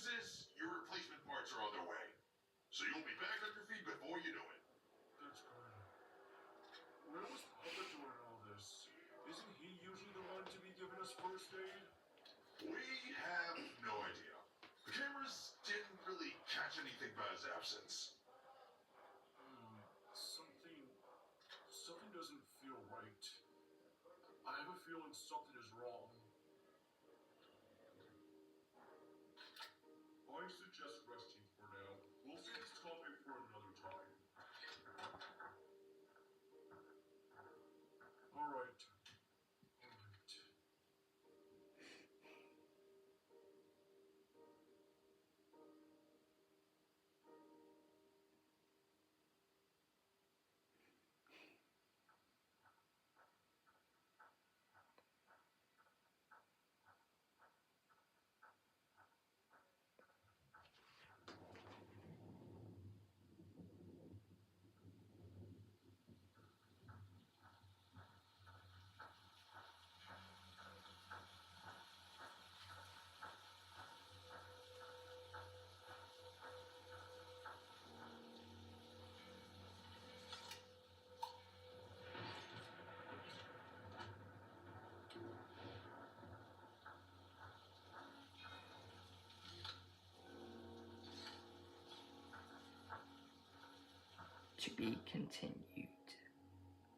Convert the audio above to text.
sis, your replacement parts are on their way. So you'll be back on your feet before you know it. That's good. Where was Papa during all this? Isn't he usually the one to be giving us first aid? We have no idea. The cameras didn't really catch anything by his absence. Something doesn't feel right. I have a feeling something is wrong. I suggest resting for now. We'll save this topic for another time. All right. To be continued.